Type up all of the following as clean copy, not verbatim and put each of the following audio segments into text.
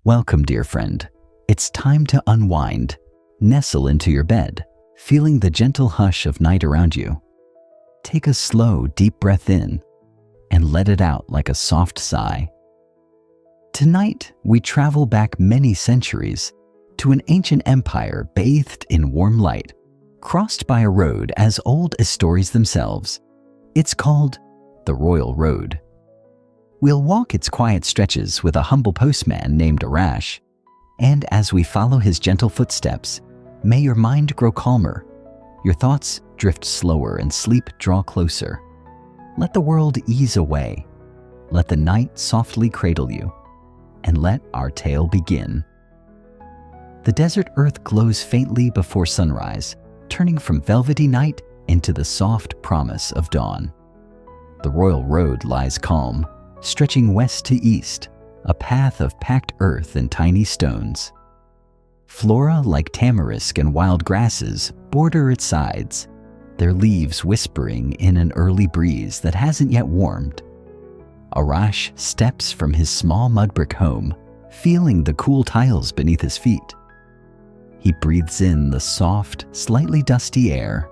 Welcome, dear friend. It's time to unwind. Nestle into your bed, feeling the gentle hush of night around you. Take a slow, deep breath in and let it out like a soft sigh. Tonight, we travel back many centuries to an ancient empire bathed in warm light, crossed by a road as old as stories themselves. It's called the Royal Road. We'll walk its quiet stretches with a humble postman named Arash, and as we follow his gentle footsteps, may your mind grow calmer, your thoughts drift slower, and sleep draw closer. Let the world ease away. Let the night softly cradle you, and let our tale begin. The desert earth glows faintly before sunrise, turning from velvety night into the soft promise of dawn. The Royal Road lies calm, stretching west to east, a path of packed earth and tiny stones. Flora like tamarisk and wild grasses border its sides, their leaves whispering in an early breeze that hasn't yet warmed. Arash steps from his small mud brick home, feeling the cool tiles beneath his feet. He breathes in the soft, slightly dusty air.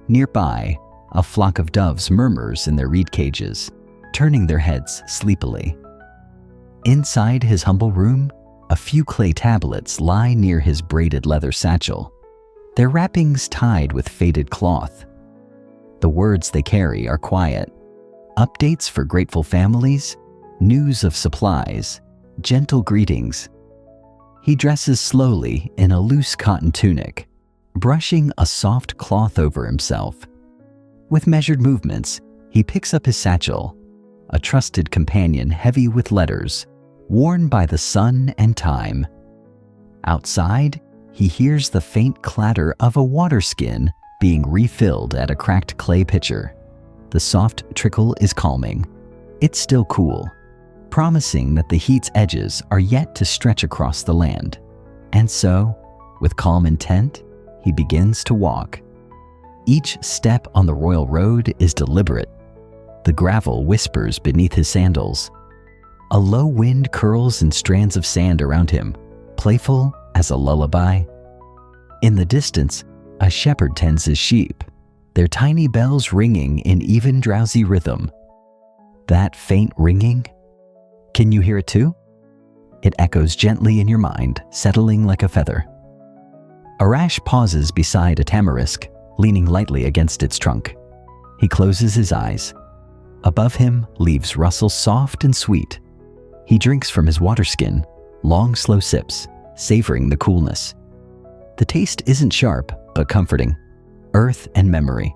Nearby, a flock of doves murmurs in their reed cages, turning their heads sleepily. Inside his humble room, a few clay tablets lie near his braided leather satchel, their wrappings tied with faded cloth. The words they carry are quiet, updates for grateful families, news of supplies, gentle greetings. He dresses slowly in a loose cotton tunic, brushing a soft cloth over himself. With measured movements, he picks up his satchel, a trusted companion heavy with letters, worn by the sun and time. Outside, he hears the faint clatter of a water skin being refilled at a cracked clay pitcher. The soft trickle is calming. It's still cool, promising that the heat's edges are yet to stretch across the land. And so, with calm intent, he begins to walk. Each step on the Royal Road is deliberate. The gravel whispers beneath his sandals. A low wind curls in strands of sand around him, playful as a lullaby. In the distance, a shepherd tends his sheep, their tiny bells ringing in even drowsy rhythm. That faint ringing, can you hear it too? It echoes gently in your mind, settling like a feather. Arash pauses beside a tamarisk, leaning lightly against its trunk. He closes his eyes. Above him, leaves rustle soft and sweet. He drinks from his water skin, long slow sips, savoring the coolness. The taste isn't sharp, but comforting, earth and memory.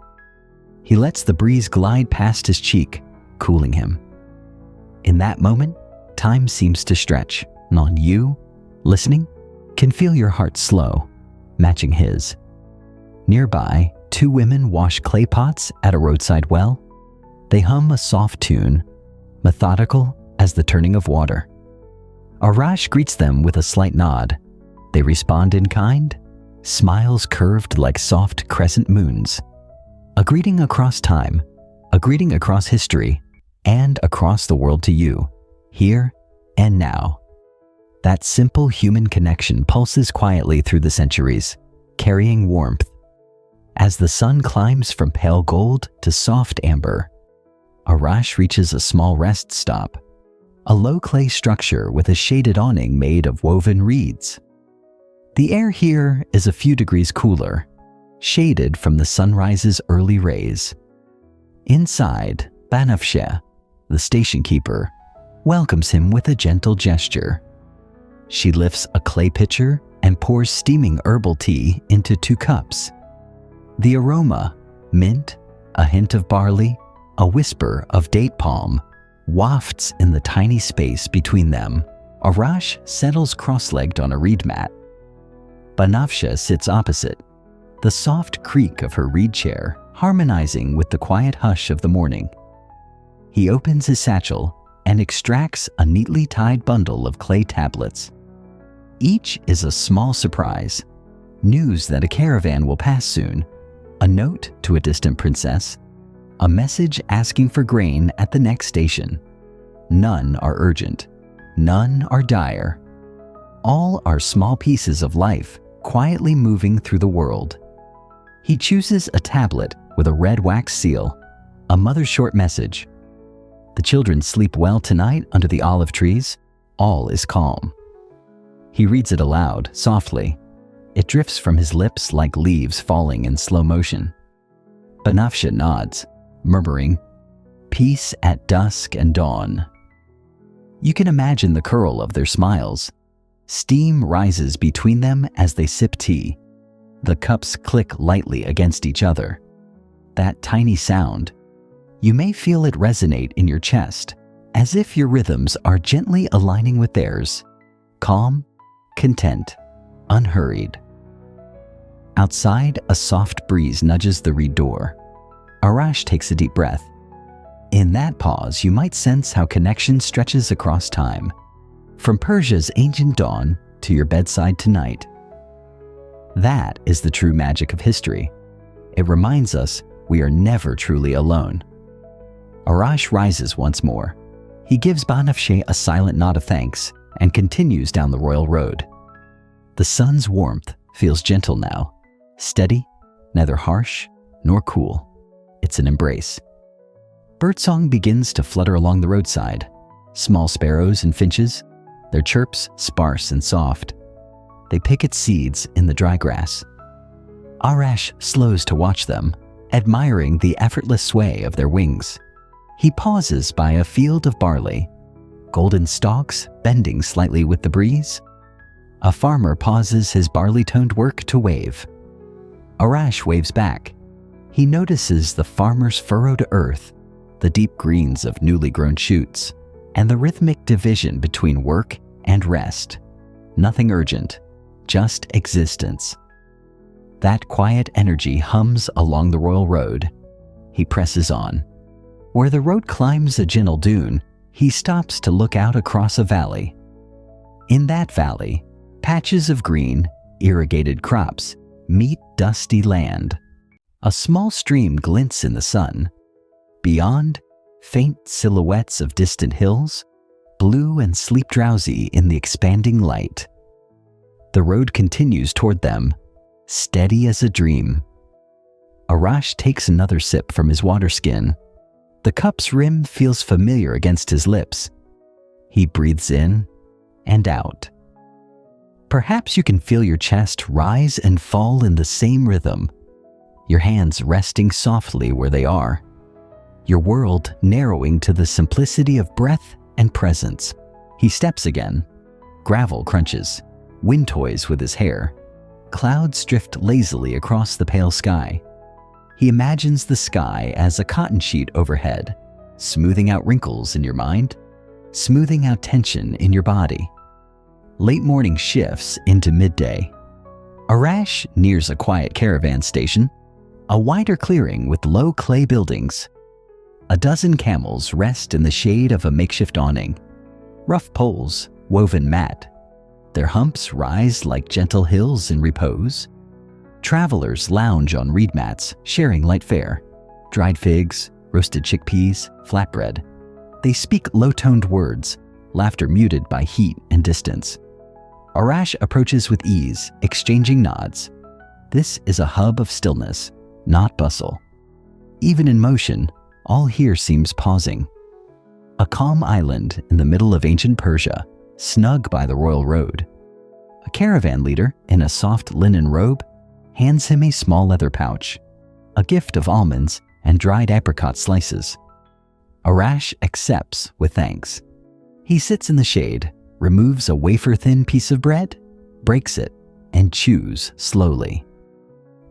He lets the breeze glide past his cheek, cooling him. In that moment, time seems to stretch, and you, listening, can feel your heart slow, matching his. Nearby, two women wash clay pots at a roadside well. They hum a soft tune, methodical as the turning of water. Arash greets them with a slight nod. They respond in kind, smiles curved like soft crescent moons. A greeting across time, a greeting across history, and across the world to you, here and now. That simple human connection pulses quietly through the centuries, carrying warmth. As the sun climbs from pale gold to soft amber, Arash reaches a small rest stop, a low clay structure with a shaded awning made of woven reeds. The air here is a few degrees cooler, shaded from the sunrise's early rays. Inside, Banafsheh, the station keeper, welcomes him with a gentle gesture. She lifts a clay pitcher and pours steaming herbal tea into 2 cups. The aroma, mint, a hint of barley, a whisper of date palm, wafts in the tiny space between them. Arash settles cross-legged on a reed mat. Banafsheh sits opposite, the soft creak of her reed chair harmonizing with the quiet hush of the morning. He opens his satchel and extracts a neatly tied bundle of clay tablets. Each is a small surprise, news that a caravan will pass soon, a note to a distant princess, a message asking for grain at the next station. None are urgent, none are dire, All are small pieces of life quietly moving through the world. He chooses a tablet with a red wax seal, a mother's short message. The children sleep well tonight under the olive trees. All is calm. He reads it aloud, softly. It drifts from his lips like leaves falling in slow motion. Banafsha nods, murmuring, "Peace at dusk and dawn." You can imagine the curl of their smiles. Steam rises between them as they sip tea. The cups click lightly against each other. That tiny sound, you may feel it resonate in your chest, as if your rhythms are gently aligning with theirs. Calm, content, unhurried. Outside, a soft breeze nudges the reed door. Arash takes a deep breath. In that pause, you might sense how connection stretches across time, from Persia's ancient dawn to your bedside tonight. That is the true magic of history. It reminds us we are never truly alone. Arash rises once more. He gives Banafshe a silent nod of thanks and continues down the royal road. The sun's warmth feels gentle now, steady, neither harsh nor cool. It's an embrace. Birdsong begins to flutter along the roadside. Small sparrows and finches, their chirps sparse and soft. They pick at seeds in the dry grass. Arash slows to watch them, admiring the effortless sway of their wings. He pauses by a field of barley, golden stalks bending slightly with the breeze. A farmer pauses his barley-toned work to wave. Arash waves back. He notices the farmer's furrowed earth, the deep greens of newly grown shoots, and the rhythmic division between work and rest. Nothing urgent, just existence. That quiet energy hums along the royal road. He presses on. Where the road climbs a gentle dune, he stops to look out across a valley. In that valley, patches of green, irrigated crops meet dusty land. A small stream glints in the sun. Beyond, faint silhouettes of distant hills, blue and sleep-drowsy in the expanding light. The road continues toward them, steady as a dream. Arash takes another sip from his water skin. The cup's rim feels familiar against his lips. He breathes in and out. Perhaps you can feel your chest rise and fall in the same rhythm, your hands resting softly where they are, your world narrowing to the simplicity of breath and presence. He steps again. Gravel crunches, wind toys with his hair. Clouds drift lazily across the pale sky. He imagines the sky as a cotton sheet overhead, smoothing out wrinkles in your mind, smoothing out tension in your body. Late morning shifts into midday. Arash nears a quiet caravan station, a wider clearing with low clay buildings. A dozen camels rest in the shade of a makeshift awning, rough poles woven matte. Their humps rise like gentle hills in repose. Travelers lounge on reed mats, sharing light fare, dried figs, roasted chickpeas, flatbread. They speak low-toned words, laughter muted by heat and distance. Arash approaches with ease, exchanging nods. This is a hub of stillness, not bustle. Even in motion, all here seems pausing. A calm island in the middle of ancient Persia, snug by the royal road. A caravan leader in a soft linen robe hands him a small leather pouch, a gift of almonds and dried apricot slices. Arash accepts with thanks. He sits in the shade, removes a wafer-thin piece of bread, breaks it, and chews slowly.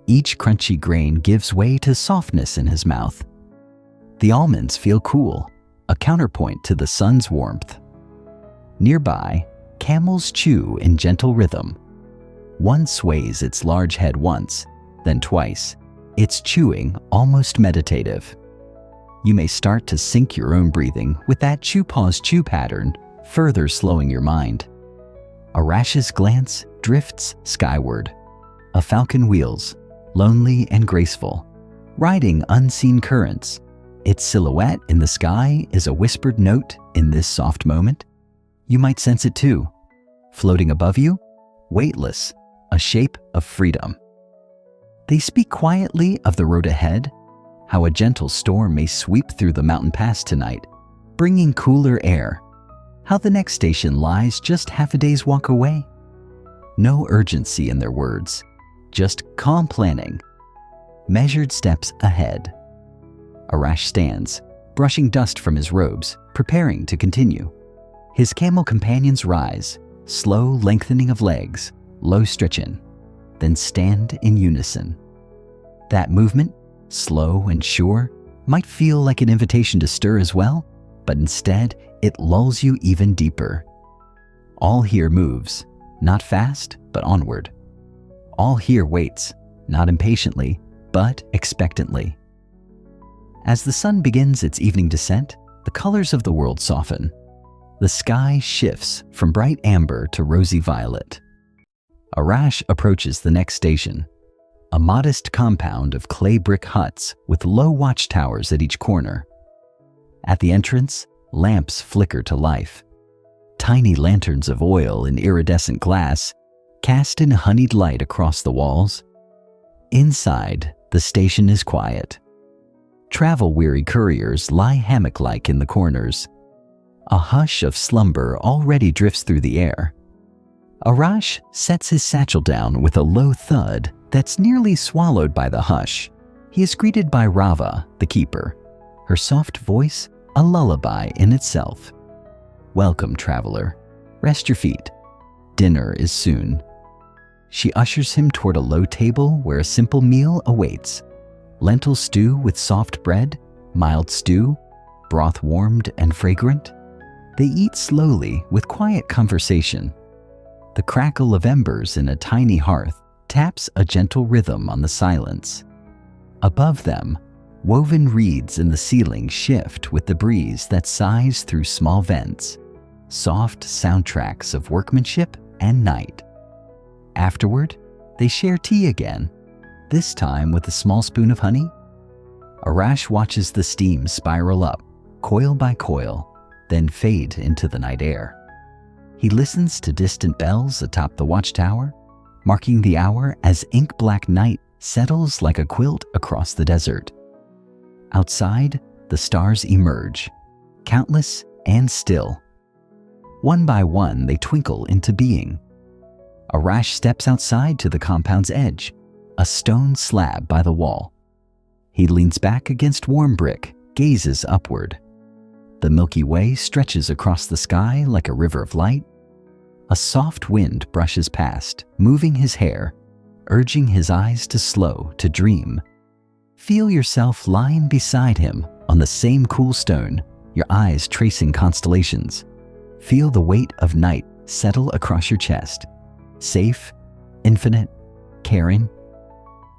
Each crunchy grain gives way to softness in his mouth. The almonds feel cool, a counterpoint to the sun's warmth. Nearby, camels chew in gentle rhythm. One sways its large head once, then twice, its chewing almost meditative. You may start to sync your own breathing with that chew-pause-chew pattern, further slowing your mind. Arash's glance drifts skyward. A falcon wheels, lonely and graceful, riding unseen currents. Its silhouette in the sky is a whispered note in this soft moment. You might sense it too. Floating above you, weightless, a shape of freedom. They speak quietly of the road ahead, how a gentle storm may sweep through the mountain pass tonight, bringing cooler air, how the next station lies just half a day's walk away. No urgency in their words, just calm planning, measured steps ahead. Arash stands, brushing dust from his robes, preparing to continue. His camel companions rise, slow lengthening of legs, low stretching, then stand in unison. That movement, slow and sure, might feel like an invitation to stir as well, but instead it lulls you even deeper. All here moves, not fast, but onward. All here waits, not impatiently, but expectantly. As the sun begins its evening descent, the colors of the world soften. The sky shifts from bright amber to rosy violet. Arash approaches the next station, a modest compound of clay brick huts with low watchtowers at each corner. At the entrance, lamps flicker to life. Tiny lanterns of oil in iridescent glass cast in honeyed light across the walls. Inside, the station is quiet. Travel-weary couriers lie hammock-like in the corners. A hush of slumber already drifts through the air. Arash sets his satchel down with a low thud that's nearly swallowed by the hush. He is greeted by Rava, the keeper, her soft voice a lullaby in itself. "Welcome, traveler. Rest your feet. Dinner is soon." She ushers him toward a low table where a simple meal awaits. Lentil stew with soft bread, mild stew, broth warmed and fragrant. They eat slowly with quiet conversation. The crackle of embers in a tiny hearth taps a gentle rhythm on the silence. Above them, woven reeds in the ceiling shift with the breeze that sighs through small vents, soft soundtracks of workmanship and night. Afterward, they share tea again, this time with a small spoon of honey. Arash watches the steam spiral up, coil by coil, then fade into the night air. He listens to distant bells atop the watchtower, marking the hour as ink-black night settles like a quilt across the desert. Outside, the stars emerge, countless and still. One by one, they twinkle into being. Arash steps outside to the compound's edge, a stone slab by the wall. He leans back against warm brick, gazes upward. The Milky Way stretches across the sky like a river of light. A soft wind brushes past, moving his hair, urging his eyes to slow, to dream. Feel yourself lying beside him on the same cool stone, your eyes tracing constellations. Feel the weight of night settle across your chest. Safe, infinite, caring.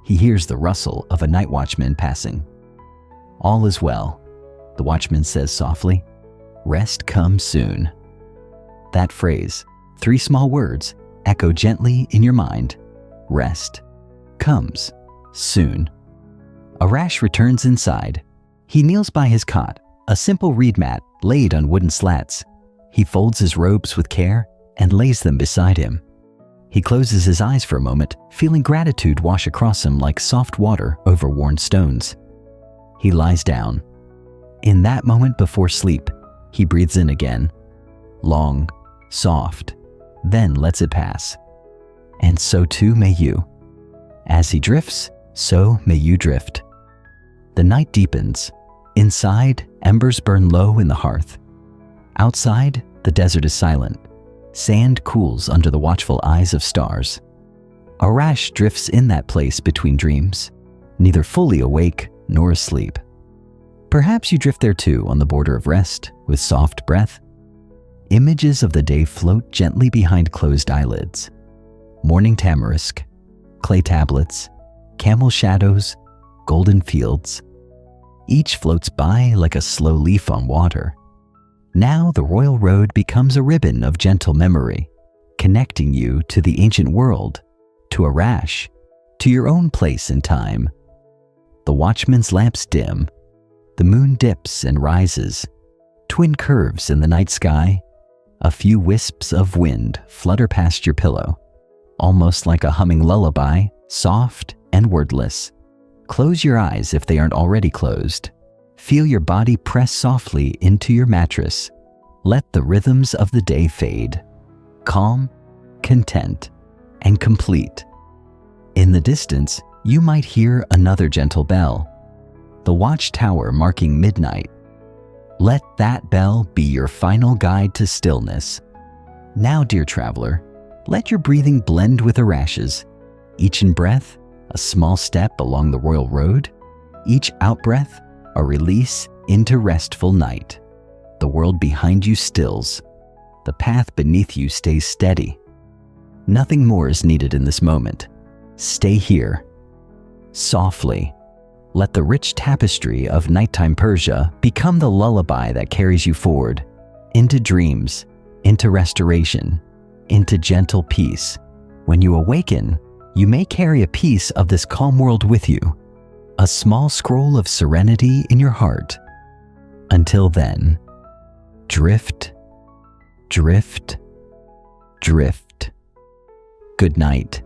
He hears the rustle of a night watchman passing. "All is well," the watchman says softly. "Rest comes soon." That phrase, 3 small words, echo gently in your mind. Rest comes soon. Arash returns inside. He kneels by his cot, a simple reed mat laid on wooden slats. He folds his robes with care and lays them beside him. He closes his eyes for a moment, feeling gratitude wash across him like soft water over worn stones. He lies down. In that moment before sleep, he breathes in again, long, soft, then lets it pass. And so too may you. As he drifts, so may you drift. The night deepens. Inside, embers burn low in the hearth. Outside, the desert is silent. Sand cools under the watchful eyes of stars. Arash drifts in that place between dreams, neither fully awake nor asleep. Perhaps you drift there too, on the border of rest, with soft breath. Images of the day float gently behind closed eyelids. Morning tamarisk, clay tablets, camel shadows, golden fields. Each floats by like a slow leaf on water. Now the royal road becomes a ribbon of gentle memory, connecting you to the ancient world, to Arash, to your own place in time. The watchman's lamps dim. The moon dips and rises, twin curves in the night sky, A few wisps of wind flutter past your pillow, almost like a humming lullaby, soft and wordless. Close your eyes if they aren't already closed. Feel your body press softly into your mattress. Let the rhythms of the day fade. Calm, content, and complete. In the distance, you might hear another gentle bell, the watchtower marking midnight. Let that bell be your final guide to stillness. Now, dear traveler, let your breathing blend with Arash's. Each in-breath, a small step along the royal road. Each out-breath, a release into restful night. The world behind you stills. The path beneath you stays steady. Nothing more is needed in this moment. Stay here. Softly, let the rich tapestry of nighttime Persia become the lullaby that carries you forward, into dreams, into restoration, into gentle peace. When you awaken, you may carry a piece of this calm world with you, a small scroll of serenity in your heart. Until then, drift, drift, drift. Good night.